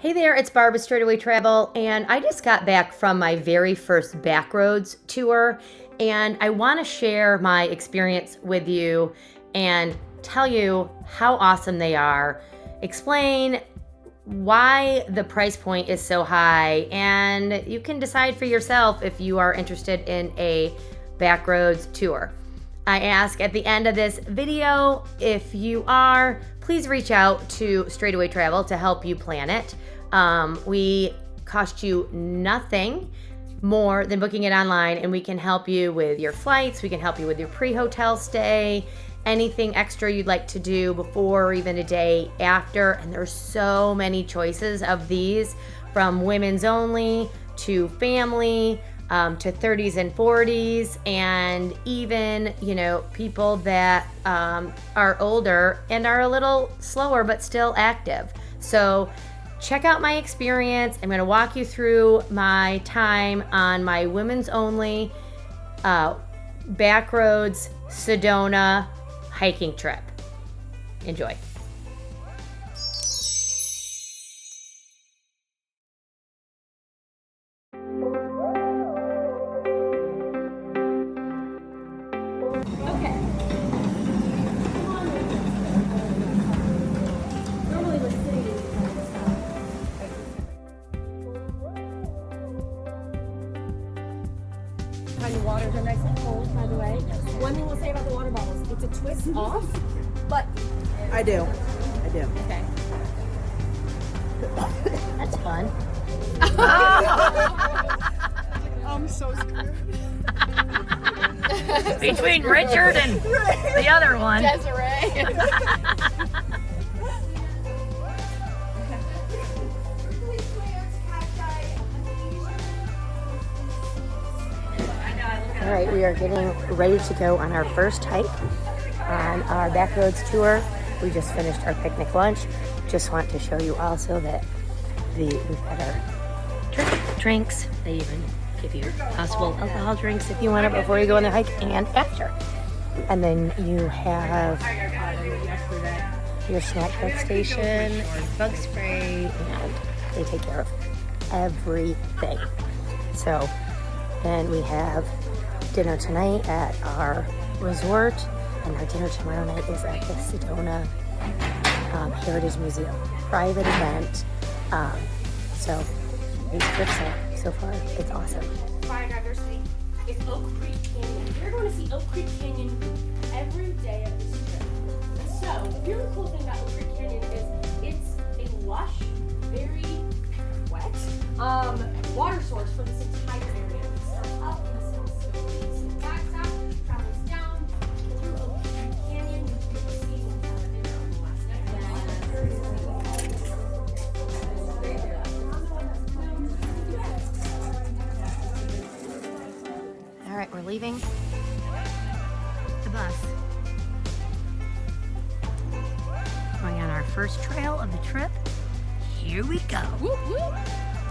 Hey there, it's Barb with Straightaway Travel, and I just got back from my very first Backroads tour, and I want to share my experience with you and tell you how awesome they are, explain why the price point is so high, and you can decide for yourself if you are interested in a Backroads tour. I ask at the end of this video, if you are, please reach out to Straightaway Travel to help you plan it. We cost you nothing more than booking it online, and we can help you with your flights, we can help you with your pre-hotel stay, anything extra you'd like to do before or even a day after. And there's so many choices of these, from women's only to family, to 30s and 40s, and even, people that are older and are a little slower but still active. So check out my experience. I'm going to walk you through my time on my women's only Backroads Sedona hiking trip. Enjoy. The waters are nice and cold, by the way. One thing we'll say about the water bottles, it's a twist off, but... I do. Okay. That's fun. I'm so scared. Between Richard and the other one. Desiree. All right, we are getting ready to go on our first hike on our Backroads tour. We just finished our picnic lunch. Just want to show you also that we've got our drinks. They even give you possible alcohol drinks if you want it before you go on the hike and after. And then you have your snack pack station, your bug spray, and they take care of everything. So then we have dinner tonight at our resort, and our dinner tomorrow night is at the Sedona Heritage Museum. Private event. So it's good so far. It's awesome. Fire diversity is Oak Creek Canyon. You're going to see Oak Creek Canyon every day of this trip. So the really cool thing about Oak Creek Canyon is it's a lush, very wet water source for this entire area. It starts up in the backs out, travels down through Oak Creek Canyon. You can see what's down there on the last night. All right, we're leaving the bus. Going on our first trail of the trip. Here we go. Whoop, whoop.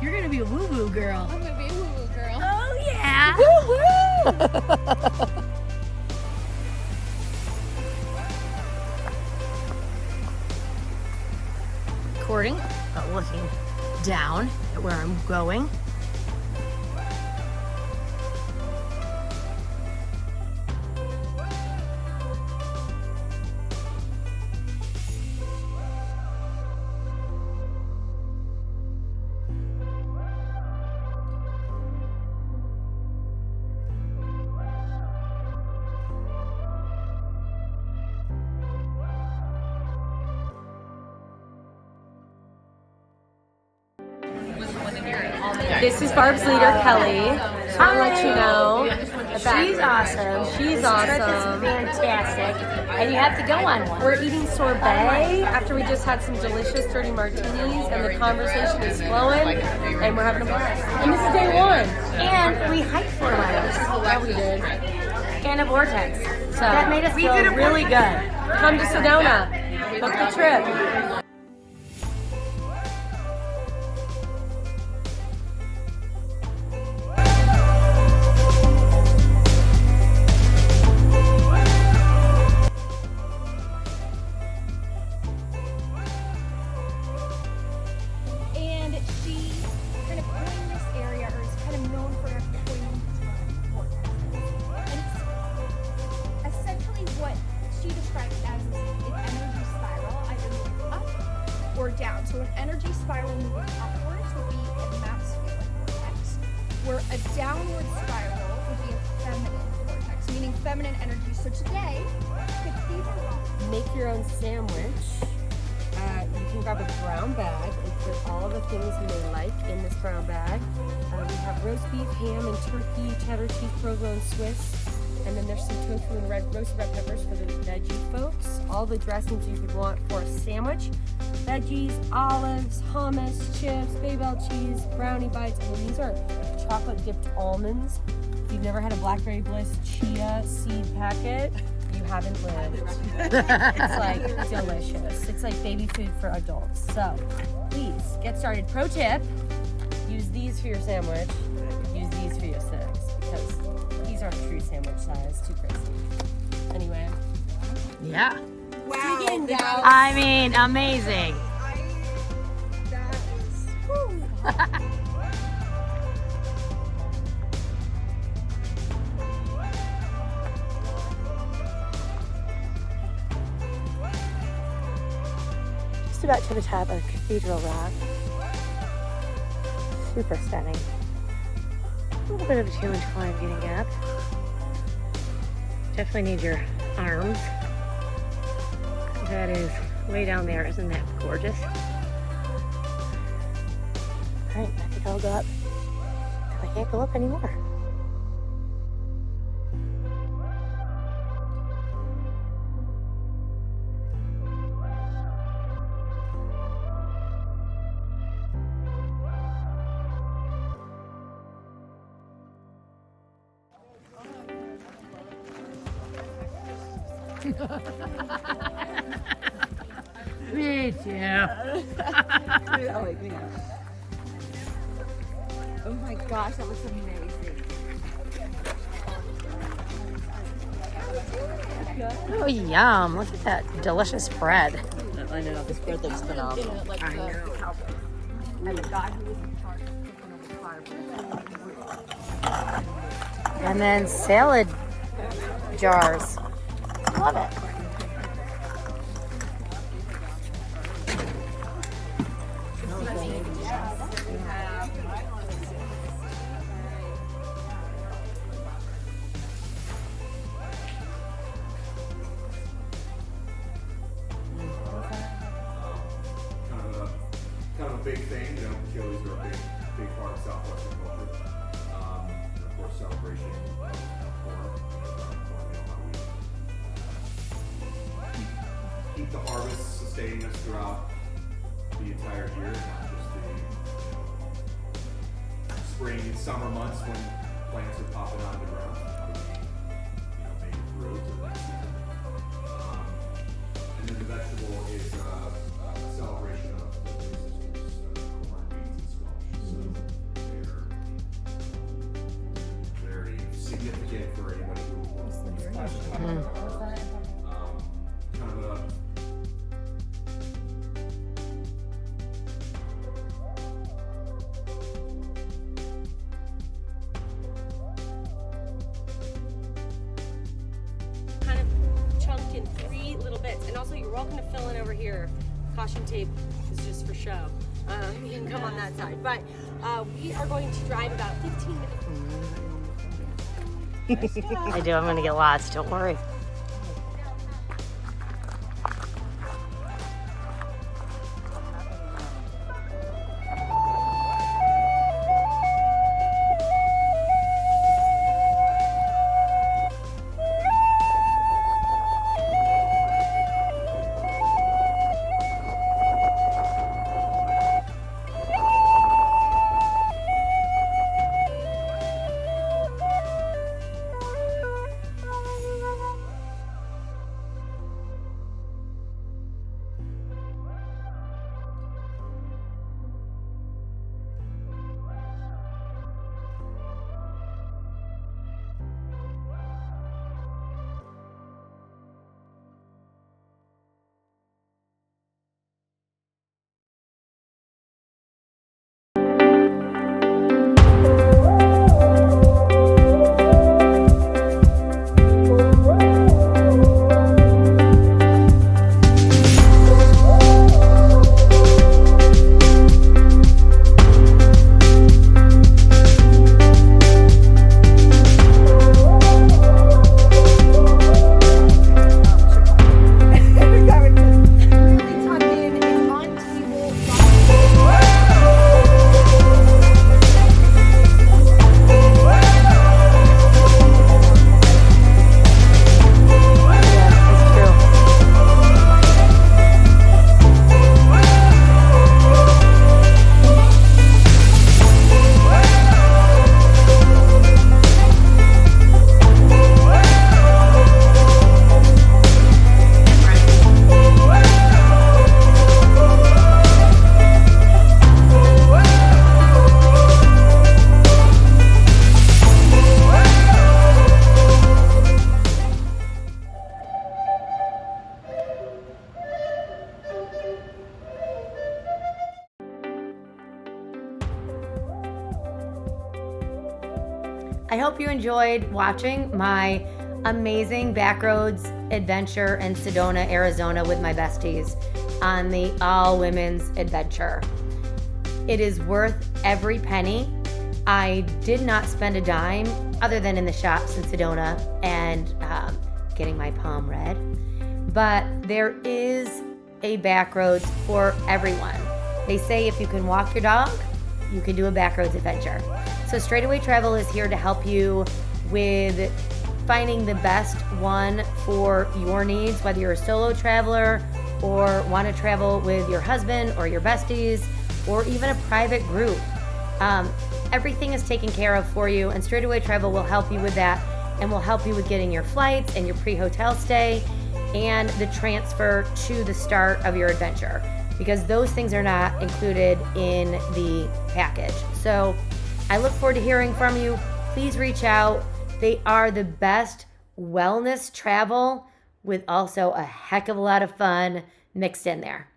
You're gonna be a woo-woo girl. I'm gonna be a woo-woo girl. Oh yeah. Recording, but looking down at where I'm going. This is Barb's leader, Kelly. Just want to let you know. She's awesome. She's This trip is awesome. fantastic. And you have to go on one. We're eating sorbet after we just had some delicious dirty martinis, and the conversation is flowing, and we're having a blast. And this is day one. And we hiked 4 miles. Yeah, we did. And a vortex. So That made us feel really good. Come to Sedona. Book the trip. downward spiral would be a feminine vortex, meaning feminine energy. So today, Cathedral Rock. Make your own sandwich. You can grab a brown bag and put all the things you may like in this brown bag. We have roast beef, ham, and turkey, cheddar cheese, provolone, Swiss. And then there's some tofu and roasted red peppers for the veggie folks. All the dressings you could want for a sandwich. Veggies, olives, hummus, chips, Babel cheese, brownie bites. And then these are chocolate dipped almonds. If you've never had a Blackberry Bliss chia seed packet, you haven't lived. It's like delicious. It's like baby food for adults. So please get started. Pro tip, use these for your sandwich. Use these for your snacks because these aren't true sandwich size. Too crazy. Anyway. Yeah. Wow. Dig in, gals. I mean, amazing. That is, whew. Just about to the top of Cathedral Rock. Super stunning. A little bit of a challenge climb getting up. Definitely need your arms. That is way down there. Isn't that gorgeous? All right, I think I'll go up till I can't go up anymore. Me too. Oh, wait, hang on. Oh my gosh, that looks amazing. Oh, yum. Look at that delicious bread. I know, this bread looks phenomenal. I know. And the guy who was in charge of cooking over fire. And then salad jars. Love it. Kind of a big thing, you know, chilies are a big part of Southwestern culture. And of course, celebration of corn, cornmeal, how we keep the harvest sustaining us throughout the entire year, not just the spring and summer months when plants are popping out of the ground. How do we, make it through to the next season? And then the vegetable is a celebration of the three sisters, corn, beans, and squash. So they're very significant for anybody who is passionate about it. Kind of a Kind of chunked in 3 little bits. And also, you're welcome to fill in over here. Caution tape is just for show. You can come on that side. But we are going to drive about 15 minutes. I do. I'm going to get lost. Don't worry. I hope you enjoyed watching my amazing Backroads adventure in Sedona, Arizona with my besties on the all-women's adventure. It is worth every penny. I did not spend a dime other than in the shops in Sedona and getting my palm read. But there is a Backroads for everyone. They say if you can walk your dog, you can do a Backroads adventure. So Straightaway Travel is here to help you with finding the best one for your needs, whether you're a solo traveler or want to travel with your husband or your besties or even a private group. Everything is taken care of for you, and Straightaway Travel will help you with that and will help you with getting your flights and your pre-hotel stay and the transfer to the start of your adventure, because those things are not included in the package. So I look forward to hearing from you. Please reach out. They are the best wellness travel with also a heck of a lot of fun mixed in there.